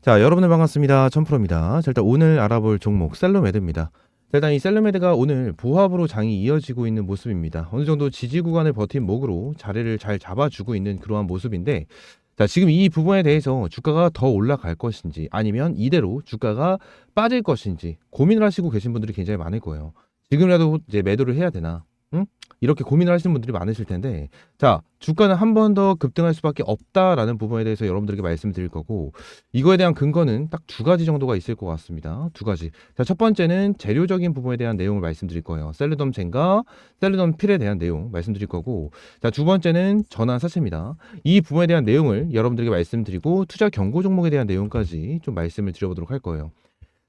자, 여러분들 반갑습니다. 천프로입니다. 자, 일단 오늘 알아볼 종목 셀로메드입니다. 자, 일단 이 셀로메드가 오늘 보합으로 장이 이어지고 있는 모습입니다. 어느 정도 지지 구간을 버틴 목으로 자리를 잘 잡아주고 있는 그러한 모습인데, 자, 지금 이 부분에 대해서 주가가 더 올라갈 것인지 아니면 이대로 주가가 빠질 것인지 고민을 하시고 계신 분들이 굉장히 많을 거예요. 지금이라도 이제 매도를 해야 되나? 응? 이렇게 고민을 하시는 분들이 많으실 텐데, 자, 주가는 한 번 더 급등할 수밖에 없다라는 부분에 대해서 여러분들에게 말씀드릴 거고, 이거에 대한 근거는 딱 두 가지 정도가 있을 것 같습니다. 두 가지. 자, 첫 번째는 재료적인 부분에 대한 내용을 말씀드릴 거예요. 셀루덤 젠과 셀루덤 필에 대한 내용 말씀드릴 거고, 자, 두 번째는 전환 사채입니다. 이 부분에 대한 내용을 여러분들에게 말씀드리고, 투자 경고 종목에 대한 내용까지 좀 말씀을 드려보도록 할 거예요.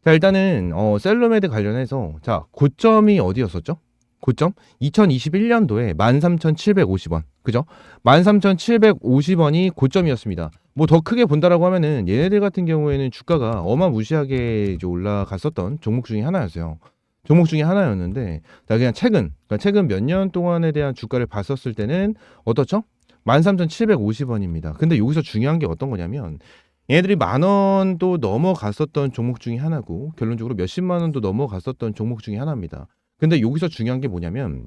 자, 일단은 셀로메드 관련해서, 자, 고점이 어디였었죠? 고점 2021년도에 13,750원. 그죠? 13,750원이 고점이었습니다. 뭐 더 크게 본다라고 하면은 얘네들 같은 경우에는 주가가 어마무시하게 이제 올라갔었던 종목 중에 하나였어요. 종목 중에 하나였는데, 자, 그냥 그러니까 최근 몇 년 동안에 대한 주가를 봤었을 때는 어떻죠? 13,750원입니다. 근데 여기서 중요한 게 어떤 거냐면, 얘네들이 10,000원도 넘어갔었던 종목 중에 하나고, 결론적으로 몇십만 원도 넘어갔었던 종목 중에 하나입니다. 근데 여기서 중요한 게 뭐냐면,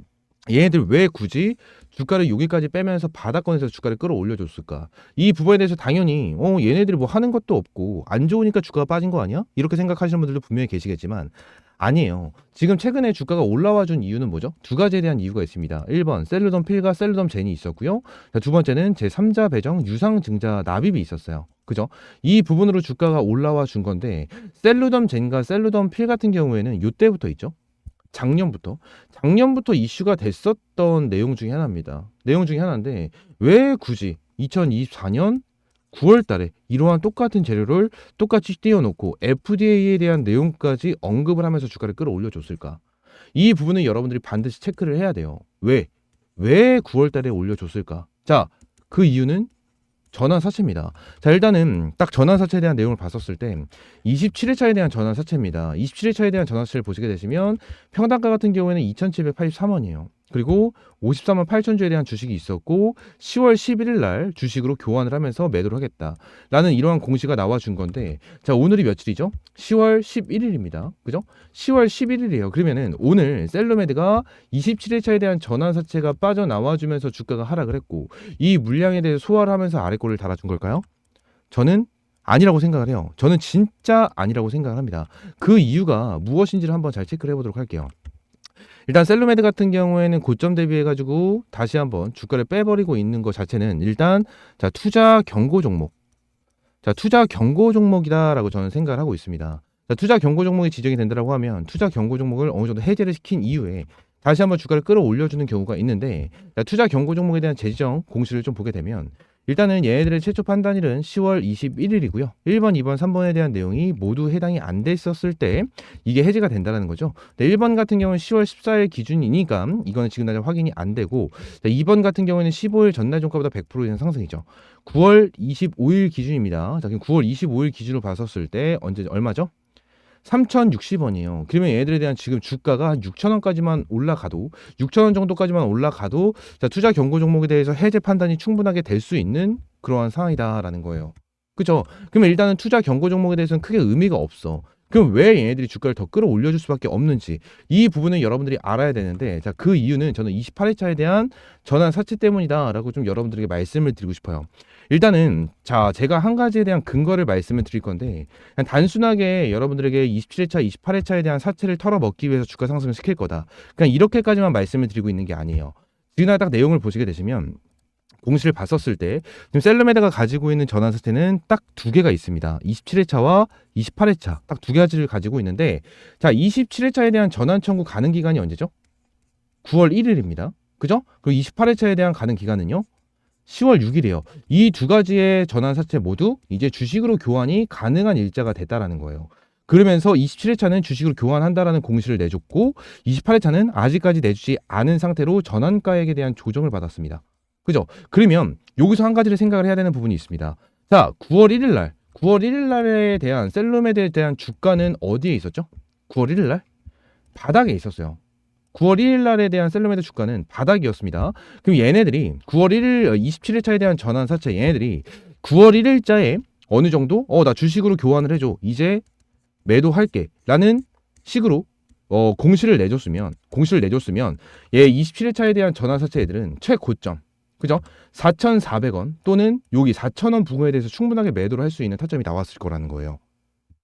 얘네들 왜 굳이 주가를 여기까지 빼면서 바닥권에서 주가를 끌어올려 줬을까? 이 부분에 대해서 당연히 얘네들이 뭐 하는 것도 없고 안 좋으니까 주가가 빠진 거 아니야? 이렇게 생각하시는 분들도 분명히 계시겠지만, 아니에요. 지금 최근에 주가가 올라와 준 이유는 뭐죠? 두 가지에 대한 이유가 있습니다. 1번 셀루덤 필과 셀루덤 젠이 있었고요. 자, 두 번째는 제3자 배정 유상증자 납입이 있었어요. 그죠? 이 부분으로 주가가 올라와 준 건데, 셀루덤 젠과 셀루덤 필 같은 경우에는 이때부터 있죠. 작년부터 이슈가 됐었던 내용 중에 하나입니다. 내용 중에 하나인데, 왜 굳이 2024년 9월 달에 이러한 똑같은 재료를 똑같이 띄워놓고 FDA에 대한 내용까지 언급을 하면서 주가를 끌어올려 줬을까? 이 부분은 여러분들이 반드시 체크를 해야 돼요. 왜 9월 달에 올려줬을까? 자, 그 이유는 전환사채입니다. 자, 일단은 딱 전환사채에 대한 내용을 봤었을 때 27회차에 대한 전환사채입니다. 27회차에 대한 전환사채를 보시게 되시면 평당가 같은 경우에는 2,783원이에요. 그리고 54만 8천 주에 대한 주식이 있었고 10월 11일 날 주식으로 교환을 하면서 매도를 하겠다라는 이러한 공시가 나와준 건데, 자, 오늘이 며칠이죠? 10월 11일입니다. 그죠? 10월 11일이에요. 그러면은 오늘 셀로메드가 27회차에 대한 전환사채가 빠져나와주면서 주가가 하락을 했고, 이 물량에 대해 소화를 하면서 아래꼴을 달아준 걸까요? 저는 아니라고 생각을 해요. 저는 진짜 아니라고 생각을 합니다. 그 이유가 무엇인지를 한번 잘 체크를 해보도록 할게요. 일단 셀로메드 같은 경우에는 고점 대비해가지고 다시 한번 주가를 빼버리고 있는 것 자체는 일단, 자, 투자 경고 종목. 자, 투자 경고 종목이다라고 저는 생각을 하고 있습니다. 자, 투자 경고 종목이 지정이 된다라고 하면 투자 경고 종목을 어느 정도 해제를 시킨 이후에 다시 한번 주가를 끌어올려주는 경우가 있는데, 자, 투자 경고 종목에 대한 재지정 공시를 좀 보게 되면, 일단은 얘네들의 최초 판단일은 10월 21일이고요. 1번, 2번, 3번에 대한 내용이 모두 해당이 안 됐었을 때 이게 해제가 된다는 거죠. 1번 같은 경우는 10월 14일 기준이니까 이거는 지금 당장 확인이 안 되고, 2번 같은 경우에는 15일 전날 종가보다 100% 이상 상승이죠. 9월 25일 기준입니다. 자, 그럼 9월 25일 기준으로 봤었을 때 얼마죠? 3,060원이에요. 그러면 얘들에 대한 지금 주가가 한 6,000원까지만 올라가도, 6,000원 정도까지만 올라가도, 자, 투자 경고 종목에 대해서 해제 판단이 충분하게 될 수 있는 그러한 상황이다라는 거예요. 그죠? 그러면 일단은 투자 경고 종목에 대해서는 크게 의미가 없어. 그럼 왜 얘네들이 주가를 더 끌어올려줄 수밖에 없는지, 이 부분은 여러분들이 알아야 되는데, 자, 그 이유는 저는 28회차에 대한 전환 사채 때문이다라고 좀 여러분들에게 말씀을 드리고 싶어요. 일단은, 자, 제가 한 가지에 대한 근거를 말씀을 드릴 건데, 그냥 단순하게 여러분들에게 27회차, 28회차에 대한 사채를 털어먹기 위해서 주가 상승을 시킬 거다, 그냥 이렇게까지만 말씀을 드리고 있는 게 아니에요. 지금 딱 내용을 보시게 되시면, 공시를 봤었을 때 지금 셀러메다가 가지고 있는 전환 사채는 딱 두 개가 있습니다. 27회차와 28회차 딱 두 가지를 가지고 있는데, 자, 27회차에 대한 전환 청구 가능 기간이 언제죠? 9월 1일입니다. 그죠? 그리고 28회차에 대한 가능 기간은요? 10월 6일이에요. 이 두 가지의 전환 사채 모두 이제 주식으로 교환이 가능한 일자가 됐다라는 거예요. 그러면서 27회차는 주식으로 교환한다라는 공시를 내줬고, 28회차는 아직까지 내주지 않은 상태로 전환가액에 대한 조정을 받았습니다. 그죠? 그러면 여기서 한 가지를 생각을 해야 되는 부분이 있습니다. 자, 9월 1일 날에 대한 셀로메드에 대한 주가는 어디에 있었죠? 9월 1일 날 바닥에 있었어요. 9월 1일 날에 대한 셀로메드 주가는 바닥이었습니다. 그럼 얘네들이 9월 1일 27일차에 대한 전환 사채, 얘네들이 9월 1일자에 어느 정도 나 주식으로 교환을 해줘. 이제 매도할게. 라는 식으로 공시를 내줬으면 얘 27회차에 대한 전환사채 애들은 최고점, 그죠? 4,400원 또는 여기 4,000원 부근에 대해서 충분하게 매도를 할 수 있는 타점이 나왔을 거라는 거예요.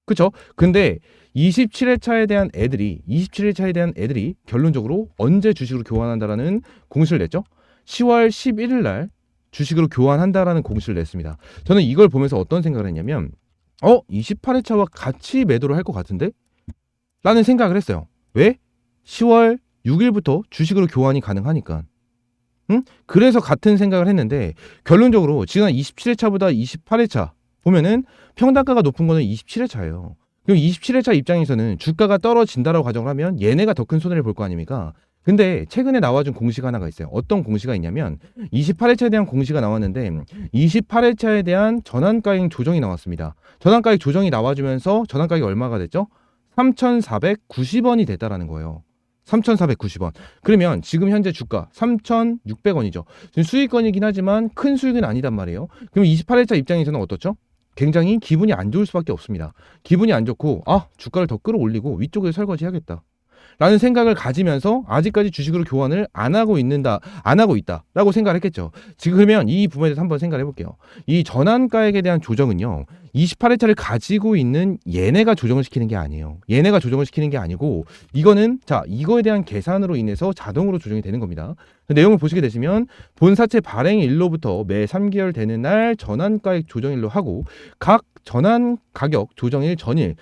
그쵸? 근데 27회차에 대한 애들이 결론적으로 언제 주식으로 교환한다라는 공시를 냈죠? 10월 11일 날 주식으로 교환한다라는 공시를 냈습니다. 저는 이걸 보면서 어떤 생각을 했냐면 28회차와 같이 매도를 할 것 같은데? 라는 생각을 했어요. 왜? 10월 6일부터 주식으로 교환이 가능하니까. 응? 그래서 같은 생각을 했는데 결론적으로 지난 27회차보다 28회차 보면은 평단가가 높은 거는 27회차예요. 그럼 27회차 입장에서는 주가가 떨어진다라고 가정을 하면 얘네가 더 큰 손해를 볼 거 아닙니까? 근데 최근에 나와준 공시가 하나가 있어요. 어떤 공시가 있냐면 28회차에 대한 공시가 나왔는데 28회차에 대한 전환가액 조정이 나왔습니다. 전환가액 조정이 나와주면서 전환가액이 얼마가 됐죠? 3,490원이 됐다라는 거예요. 3,490원. 그러면 지금 현재 주가 3,600원이죠. 지금 수익권이긴 하지만 큰 수익은 아니단 말이에요. 그럼 28회차 입장에서는 어떻죠? 굉장히 기분이 안 좋을 수밖에 없습니다. 기분이 안 좋고 주가를 더 끌어올리고 위쪽에 설거지 해야겠다. 라는 생각을 가지면서 아직까지 주식으로 교환을 안 하고 있다라고 생각을 했겠죠. 지금 그러면 이 부분에 대해서 한번 생각을 해볼게요. 이 전환가액에 대한 조정은요, 28회차를 가지고 있는 얘네가 조정을 시키는 게 아니에요. 얘네가 조정을 시키는 게 아니고 이거는 이거에 대한 계산으로 인해서 자동으로 조정이 되는 겁니다. 그 내용을 보시게 되시면 본사채 발행일로부터 매 3개월 되는 날 전환가액 조정일로 하고 각 전환 가격 조정일 전일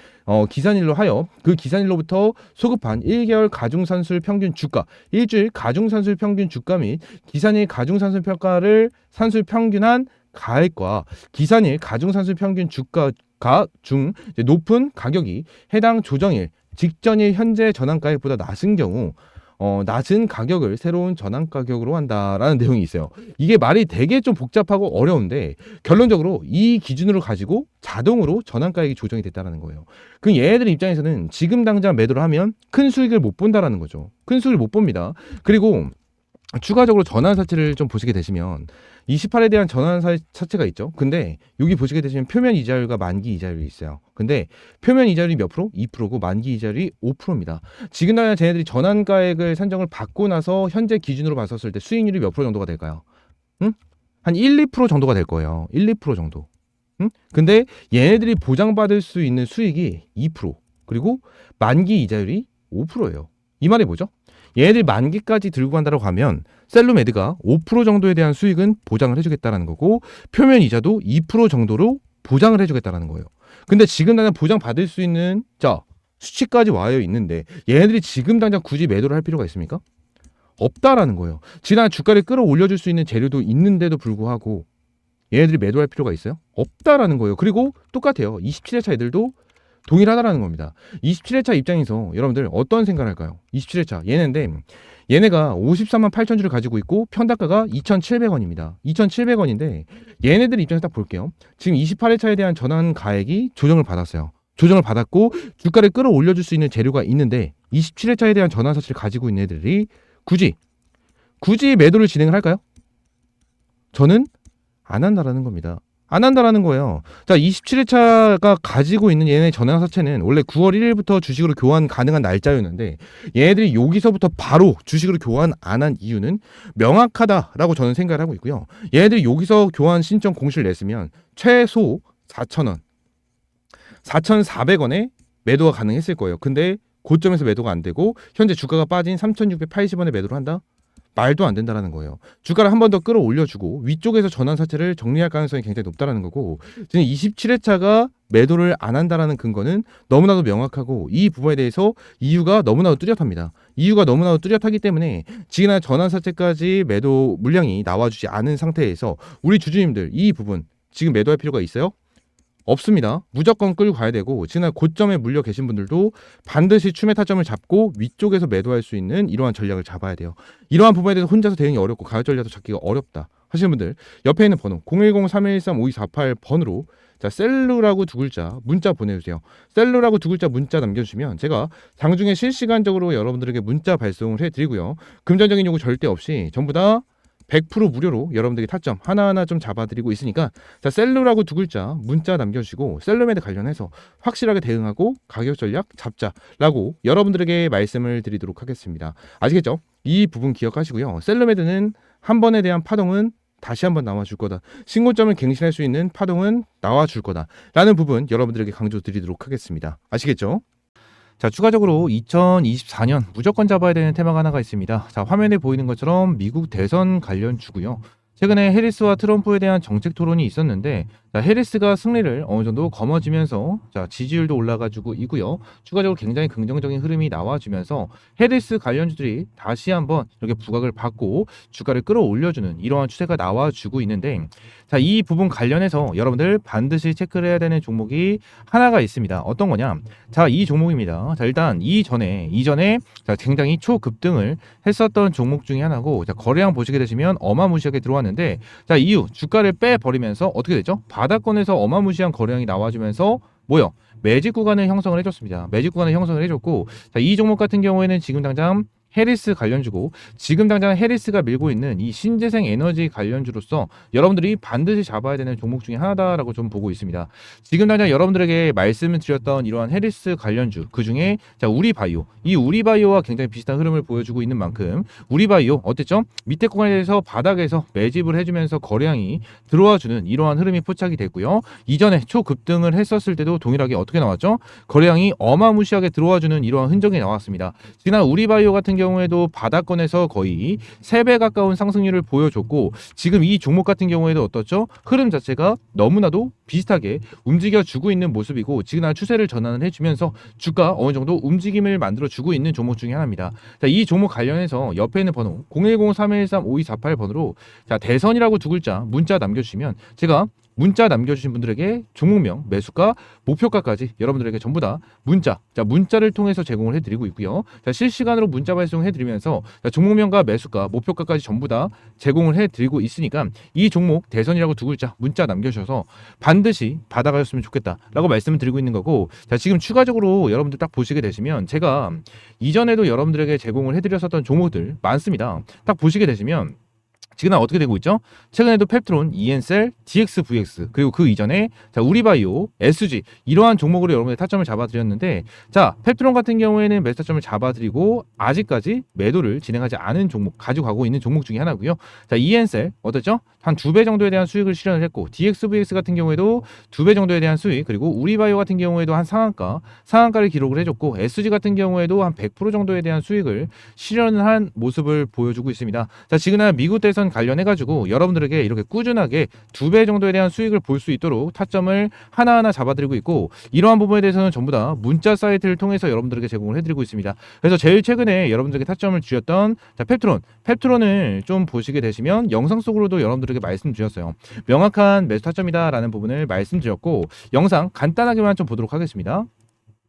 기산일로 하여 그 기산일로부터 소급한 1개월 가중산술 평균 주가, 일주일 가중산술 평균 주가 및 기산일 가중산술 평가를 산술 평균한 가액과 기산일 가중산술 평균 주가가 중 높은 가격이 해당 조정일 직전일 현재 전환가액보다 낮은 경우 낮은 가격을 새로운 전환 가격으로 한다라는 내용이 있어요. 이게 말이 되게 좀 복잡하고 어려운데 결론적으로 이 기준으로 가지고 자동으로 전환 가격이 조정이 됐다라는 거예요. 그 얘네들 입장에서는 지금 당장 매도를 하면 큰 수익을 못 본다라는 거죠. 큰 수익을 못 봅니다. 그리고 추가적으로 전환사채를 좀 보시게 되시면 28에 대한 전환사채가 있죠. 근데 여기 보시게 되시면 표면 이자율과 만기 이자율이 있어요. 근데 표면 이자율이 몇 프로? 2%고 만기 이자율이 5%입니다. 지금 당장 쟤네들이 전환가액을 산정을 받고 나서 현재 기준으로 봤었을 때 수익률이 몇 프로 정도가 될까요? 응? 한 1, 2% 정도가 될 거예요. 1, 2% 정도. 응? 근데 얘네들이 보장받을 수 있는 수익이 2%, 그리고 만기 이자율이 5%예요. 이 말이 뭐죠? 얘네들 만기까지 들고 간다고 하면 셀룸에드가 5% 정도에 대한 수익은 보장을 해주겠다는 거고 표면 이자도 2% 정도로 보장을 해주겠다는 거예요. 근데 지금 당장 보장받을 수 있는 수치까지 와 있는데 얘네들이 지금 당장 굳이 매도를 할 필요가 있습니까? 없다라는 거예요. 지난 주가를 끌어올려줄 수 있는 재료도 있는데도 불구하고 얘네들이 매도할 필요가 있어요? 없다라는 거예요. 그리고 똑같아요. 27회차 애들도 동일하다라는 겁니다. 27회차 입장에서 여러분들 어떤 생각을 할까요? 27회차 얘네가 54만 8천 주를 가지고 있고 평단가가 2,700원입니다. 2,700원인데 얘네들 입장에서 딱 볼게요. 지금 28회차에 대한 전환 가액이 조정을 받았어요. 조정을 받았고 주가를 끌어올려줄 수 있는 재료가 있는데 27회차에 대한 전환 사실을 가지고 있는 애들이 굳이 매도를 진행을 할까요? 저는 안 한다라는 겁니다. 안 한다라는 거예요. 27회차가 가지고 있는 얘네 전환사채는 원래 9월 1일부터 주식으로 교환 가능한 날짜였는데 얘네들이 여기서부터 바로 주식으로 교환 안 한 이유는 명확하다라고 저는 생각을 하고 있고요. 얘네들이 여기서 교환 신청 공시를 냈으면 최소 4,000원, 4,400원에 매도가 가능했을 거예요. 근데 고점에서 매도가 안 되고 현재 주가가 빠진 3,680원에 매도를 한다? 말도 안 된다라는 거예요. 주가를 한 번 더 끌어올려주고 위쪽에서 전환사채를 정리할 가능성이 굉장히 높다라는 거고 지금 27회차가 매도를 안 한다라는 근거는 너무나도 명확하고 이 부분에 대해서 이유가 너무나도 뚜렷합니다. 이유가 너무나도 뚜렷하기 때문에 지금 전환사채까지 매도 물량이 나와주지 않은 상태에서 우리 주주님들 이 부분 지금 매도할 필요가 있어요? 없습니다. 무조건 끌고 가야 되고 지난 고점에 물려 계신 분들도 반드시 추매 타점을 잡고 위쪽에서 매도할 수 있는 이러한 전략을 잡아야 돼요. 이러한 부분에 대해서 혼자서 대응이 어렵고 가격 전략도 잡기가 어렵다 하시는 분들 옆에 있는 번호 010-3113-5248번으로 셀루라고 두 글자 문자 보내주세요. 셀루라고 두 글자 문자 남겨주시면 제가 장중에 실시간적으로 여러분들에게 문자 발송을 해드리고요. 금전적인 요구 절대 없이 전부 다 100% 무료로 여러분들이 타점 하나하나 좀 잡아드리고 있으니까 자, 셀러라고 두 글자 문자 남겨주시고 셀러메드 관련해서 확실하게 대응하고 가격 전략 잡자라고 여러분들에게 말씀을 드리도록 하겠습니다. 아시겠죠? 이 부분 기억하시고요. 셀러메드는 한 번에 대한 파동은 다시 한번 나와줄 거다. 신고점을 갱신할 수 있는 파동은 나와줄 거다. 라는 부분 여러분들에게 강조 드리도록 하겠습니다. 아시겠죠? 자, 추가적으로 2024년 무조건 잡아야 되는 테마가 하나가 있습니다. 자, 화면에 보이는 것처럼 미국 대선 관련주고요. 최근에 해리스와 트럼프에 대한 정책 토론이 있었는데 자, 해리스가 승리를 어느 정도 거머쥐면서 자, 지지율도 올라가지고 있고요. 추가적으로 굉장히 긍정적인 흐름이 나와주면서 해리스 관련주들이 다시 한번 이렇게 부각을 받고 주가를 끌어올려주는 이러한 추세가 나와주고 있는데 자, 이 부분 관련해서 여러분들 반드시 체크를 해야 되는 종목이 하나가 있습니다. 어떤 거냐? 자, 이 종목입니다. 자, 일단 이전에 자, 굉장히 초급등을 했었던 종목 중에 하나고 자, 거래량 보시게 되시면 어마무시하게 들어왔는데 자, 이후 주가를 빼버리면서 어떻게 되죠? 바닥권에서 어마무시한 거래량이 나와주면서 뭐요? 매직 구간을 형성을 해줬습니다. 매직 구간을 형성을 해줬고 자, 이 종목 같은 경우에는 지금 당장 해리스 관련주고 지금 당장 해리스가 밀고 있는 이 신재생 에너지 관련주로서 여러분들이 반드시 잡아야 되는 종목 중에 하나다라고 좀 보고 있습니다. 지금 당장 여러분들에게 말씀을 드렸던 이러한 해리스 관련주 그 중에 자, 우리바이오 이 우리바이오와 굉장히 비슷한 흐름을 보여주고 있는 만큼 우리바이오 어땠죠? 밑에 구간에서 바닥에서 매집을 해주면서 거래량이 들어와주는 이러한 흐름이 포착이 됐고요. 이전에 초급등을 했었을 때도 동일하게 어떻게 나왔죠? 거래량이 어마무시하게 들어와주는 이러한 흔적이 나왔습니다. 지난 우리바이오 같은 경우에도 바닥권에서 거의 3배 가까운 상승률을 보여줬고 지금 이 종목 같은 경우에도 어떻죠? 흐름 자체가 너무나도 비슷하게 움직여주고 있는 모습이고 지금 추세를 전환을 해주면서 주가 어느 정도 움직임을 만들어주고 있는 종목 중에 하나입니다. 자, 이 종목 관련해서 옆에 있는 번호 010-313-5248번으로 자, 대선이라고 두 글자 문자 남겨주시면 제가 문자 남겨주신 분들에게 종목명, 매수가, 목표가까지 여러분들에게 전부 다 문자를 통해서 제공을 해드리고 있고요. 자, 실시간으로 문자 발송해드리면서 종목명과 매수가, 목표가까지 전부 다 제공을 해드리고 있으니까 이 종목 대선이라고 두 글자 문자 남겨주셔서 반드시 받아가셨으면 좋겠다라고 말씀을 드리고 있는 거고 자, 지금 추가적으로 여러분들 딱 보시게 되시면 제가 이전에도 여러분들에게 제공을 해드렸었던 종목들 많습니다. 딱 보시게 되시면 지금 어떻게 되고 있죠? 최근에도 펩트론, 이엔셀, DXVX 그리고 그 이전에 자, 우리바이오, SG 이러한 종목으로 여러분들 타점을 잡아드렸는데 자, 펩트론 같은 경우에는 매수 타점을 잡아드리고 아직까지 매도를 진행하지 않은 종목 가지고 가고 있는 종목 중에 하나고요. 자, 이엔셀 어땠죠? 한 2배 정도에 대한 수익을 실현을 했고 DXVX 같은 경우에도 2배 정도에 대한 수익 그리고 우리바이오 같은 경우에도 한 상한가를 기록을 해줬고 SG 같은 경우에도 한 100% 정도에 대한 수익을 실현을 한 모습을 보여주고 있습니다. 자, 지금 미국 대선 관련해가지고 여러분들에게 이렇게 꾸준하게 2배 정도에 대한 수익을 볼 수 있도록 타점을 하나하나 잡아드리고 있고 이러한 부분에 대해서는 전부 다 문자 사이트를 통해서 여러분들에게 제공을 해드리고 있습니다. 그래서 제일 최근에 여러분들에게 타점을 주셨던 자, 펩트론을 좀 보시게 되시면 영상 속으로도 여러분들에게 말씀드렸어요. 명확한 매수 타점이다 라는 부분을 말씀드렸고 영상 간단하게만 좀 보도록 하겠습니다.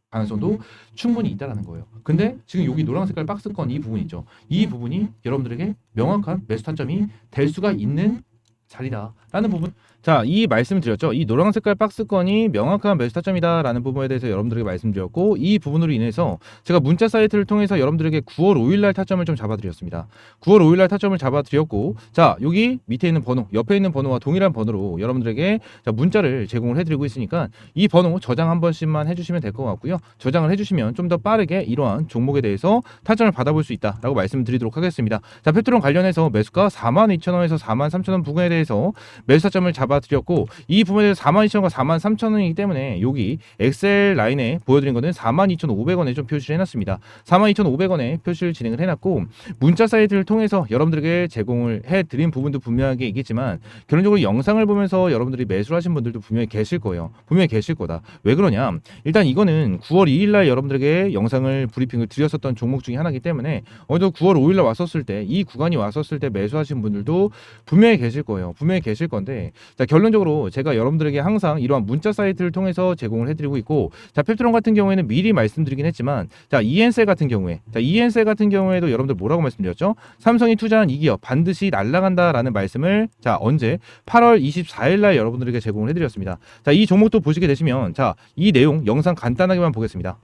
가능성도 충분히 있다라는 거예요. 근데 지금 여기 노란 색깔 박스권 이 부분 있죠. 이 부분이 여러분들에게 명확한 매수 타점이 될 수가 있는 자리다라는 부분. 자, 이 말씀을 드렸죠. 이 노란 색깔 박스권이 명확한 매수 타점이다라는 부분에 대해서 여러분들에게 말씀드렸고 이 부분으로 인해서 제가 문자 사이트를 통해서 여러분들에게 9월 5일날 타점을 좀 잡아드렸습니다. 9월 5일날 타점을 잡아드렸고 자, 여기 밑에 있는 번호, 옆에 있는 번호와 동일한 번호로 여러분들에게 자, 문자를 제공을 해드리고 있으니까 이 번호 저장 한 번씩만 해주시면 될 것 같고요. 저장을 해주시면 좀 더 빠르게 이러한 종목에 대해서 타점을 받아볼 수 있다라고 말씀드리도록 하겠습니다. 자, 펩트론 관련해서 매수가 42,000원에서 43,000원 부근에 대해서 매수 타점을 잡아드렸고 이 부분에 대해서 42,000원과 43,000원이기 때문에 여기 엑셀 라인에 보여드린 거는 42,500원에 좀 표시를 해놨습니다. 42,500원에 표시를 진행을 해놨고 문자 사이트를 통해서 여러분들에게 제공을 해드린 부분도 분명하게 있겠지만 결론적으로 영상을 보면서 여러분들이 매수를 하신 분들도 분명히 계실 거예요. 분명히 계실 거다. 왜 그러냐? 일단 이거는 9월 2일날 여러분들에게 영상을 브리핑을 드렸었던 종목 중에 하나이기 때문에 어제도 9월 5일날 왔었을 때 이 구간이 왔었을 때 매수하신 분들도 분명히 계실 거예요. 분명히 계실 건데 자, 결론적으로 제가 여러분들에게 항상 이러한 문자 사이트를 통해서 제공을 해드리고 있고 자, 펩트론 같은 경우에는 미리 말씀드리긴 했지만 자, 이엔셀 같은 경우에도 여러분들 뭐라고 말씀드렸죠? 삼성이 투자한 이 기업 반드시 날아간다라는 말씀을 자, 언제 8월 24일날 여러분들에게 제공을 해드렸습니다. 자, 이 종목도 보시게 되시면 자, 이 내용 영상 간단하게만 보겠습니다.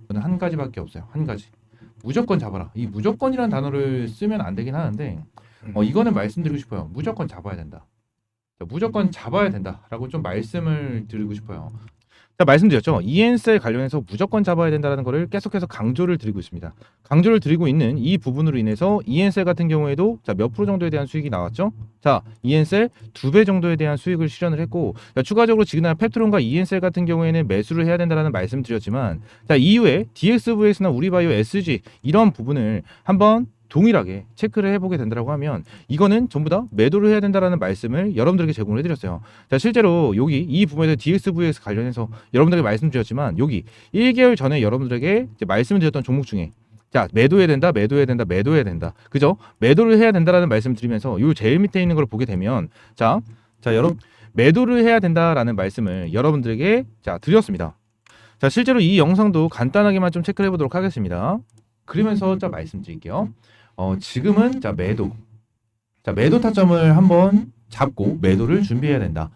저는 한 가지밖에 없어요. 한 가지. 무조건 잡아라. 이 무조건이라는 단어를 쓰면 안 되긴 하는데 이거는 말씀드리고 싶어요. 무조건 잡아야 된다. 자, 무조건 잡아야 된다라고 좀 말씀을 드리고 싶어요. 자, 말씀드렸죠. ENSL 관련해서 무조건 잡아야 된다는 거를 계속해서 강조를 드리고 있습니다. 강조를 드리고 있는 이 부분으로 인해서 ENSL 같은 경우에도 자, 몇 프로 정도에 대한 수익이 나왔죠? 자, ENSL 2배 정도에 대한 수익을 실현을 했고, 자, 추가적으로 지그나 펩트론과 ENSL 같은 경우에는 매수를 해야 된다는 말씀 드렸지만, 자, 이후에 DXVX나 우리바이오 SG 이런 부분을 한번 동일하게 체크를 해보게 된다고 하면 이거는 전부 다 매도를 해야 된다라는 말씀을 여러분들에게 제공을 해드렸어요. 자, 실제로 여기 이 부분에서 DXVX 관련해서 여러분들에게 말씀드렸지만 여기 1개월 전에 여러분들에게 이제 말씀드렸던 종목 중에 자, 매도해야 된다, 매도해야 된다, 매도해야 된다. 그죠? 매도를 해야 된다라는 말씀을 드리면서 요 제일 밑에 있는 걸 보게 되면 자, 여러분 매도를 해야 된다라는 말씀을 여러분들에게 자, 드렸습니다. 자, 실제로 이 영상도 간단하게만 좀 체크를 해보도록 하겠습니다. 그러면서 자, 말씀드릴게요. 지금은 자, 매도 타점을 한번 잡고 매도를 준비해야 된다.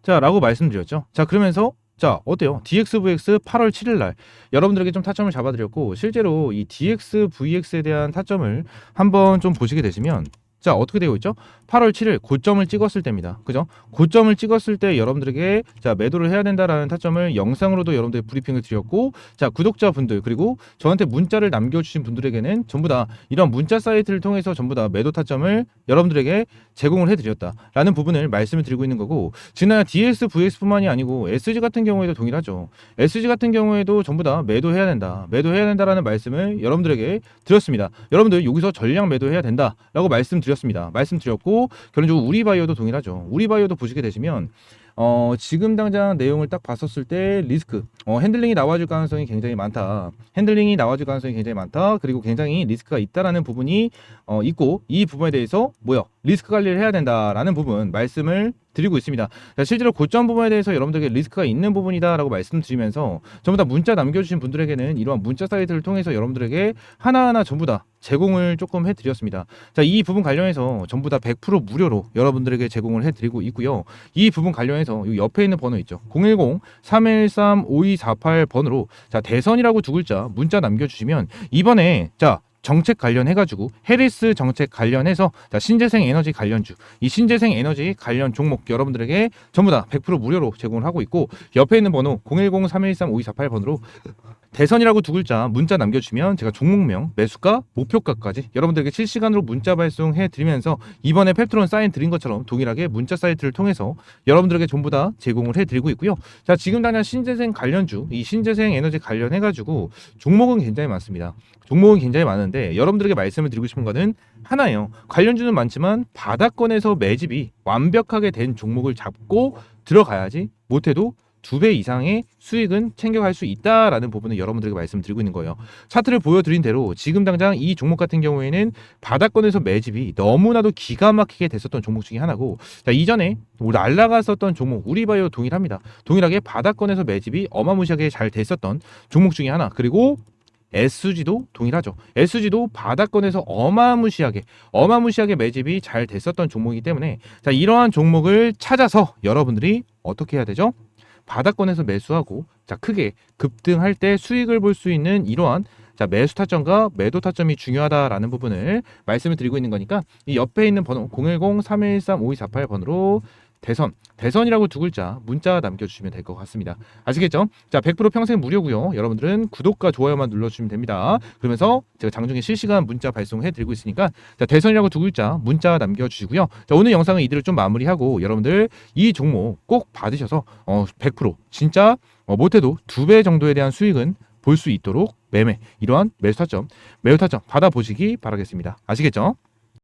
라고 말씀드렸죠. 자, 그러면서 자, 어때요? DXVX 8월 7일 날 여러분들에게 좀 타점을 잡아드렸고, 실제로 이 DXVX에 대한 타점을 한번 좀 보시게 되시면 자, 어떻게 되고 있죠? 8월 7일 고점을 찍었을 때입니다. 그죠? 고점을 찍었을 때 여러분들에게 자, 매도를 해야 된다라는 타점을 영상으로도 여러분들 브리핑을 드렸고, 자, 구독자분들 그리고 저한테 문자를 남겨주신 분들에게는 전부 다 이런 문자 사이트를 통해서 전부 다 매도 타점을 여러분들에게 제공을 해드렸다라는 부분을 말씀을 드리고 있는 거고, 지난 DXVX뿐만이 아니고 SG 같은 경우에도 동일하죠. SG 같은 경우에도 전부 다 매도해야 된다라는 말씀을 여러분들에게 드렸습니다. 여러분들 여기서 전량 매도해야 된다라고 말씀드렸고, 결론적으로 우리바이오도 동일하죠. 우리바이오도 보시게 되시면 지금 당장 내용을 딱 봤었을 때 리스크 핸들링이 나와줄 가능성이 굉장히 많다. 그리고 굉장히 리스크가 있다라는 부분이 있고, 이 부분에 대해서 리스크 관리를 해야 된다라는 부분 말씀을 드리고 있습니다. 자, 실제로 고점 부분에 대해서 여러분들에게 리스크가 있는 부분이다라고 말씀드리면서 전부 다 문자 남겨주신 분들에게는 이러한 문자 사이트를 통해서 여러분들에게 하나하나 전부 다 제공을 조금 해드렸습니다. 자, 이 부분 관련해서 전부 다 100% 무료로 여러분들에게 제공을 해드리고 있고요. 이 부분 관련해서 이 옆에 있는 번호 있죠. 010-313-5248번으로 자, 대선이라고 두 글자 문자 남겨주시면 이번에 자, 정책 관련해가지고 해리스 정책 관련해서 자, 신재생 에너지 관련주, 이 신재생 에너지 관련 종목 여러분들에게 전부 다 100% 무료로 제공을 하고 있고, 옆에 있는 번호 010-313-5248번으로 대선이라고 두 글자 문자 남겨주시면 제가 종목명, 매수가, 목표가까지 여러분들에게 실시간으로 문자 발송해 드리면서 이번에 펩트론 사인 드린 것처럼 동일하게 문자 사이트를 통해서 여러분들에게 전부 다 제공을 해 드리고 있고요. 자, 지금 당장 신재생 관련주, 이 신재생 에너지 관련해가지고 종목은 굉장히 많습니다. 종목은 굉장히 많은데 여러분들에게 말씀을 드리고 싶은 거는 하나예요. 관련주는 많지만 바닥권에서 매집이 완벽하게 된 종목을 잡고 들어가야지 못해도 2배 이상의 수익은 챙겨갈 수 있다라는 부분을 여러분들에게 말씀드리고 있는 거예요. 차트를 보여드린 대로 지금 당장 이 종목 같은 경우에는 바닥권에서 매집이 너무나도 기가 막히게 됐었던 종목 중에 하나고, 자, 이전에 날라갔었던 종목 우리바이오 동일합니다. 동일하게 바닥권에서 매집이 어마무시하게 잘 됐었던 종목 중에 하나, 그리고 SG도 동일하죠. SG도 바닥권에서 어마무시하게 매집이 잘 됐었던 종목이기 때문에 자, 이러한 종목을 찾아서 여러분들이 어떻게 해야 되죠? 바닥권에서 매수하고 자, 크게 급등할 때 수익을 볼 수 있는 이러한 자, 매수 타점과 매도 타점이 중요하다라는 부분을 말씀을 드리고 있는 거니까 이 옆에 있는 번호 010-313-5248번으로 대선이라고 두 글자 문자 남겨주시면 될 것 같습니다. 아시겠죠? 자, 100% 평생 무료고요. 여러분들은 구독과 좋아요만 눌러주시면 됩니다. 그러면서 제가 장중에 실시간 문자 발송해드리고 있으니까 자, 대선이라고 두 글자 문자 남겨주시고요. 자, 오늘 영상은 이대로 좀 마무리하고 여러분들 이 종목 꼭 받으셔서 100% 진짜 못해도 2배 정도에 대한 수익은 볼 수 있도록 이러한 매수 타점 받아보시기 바라겠습니다. 아시겠죠?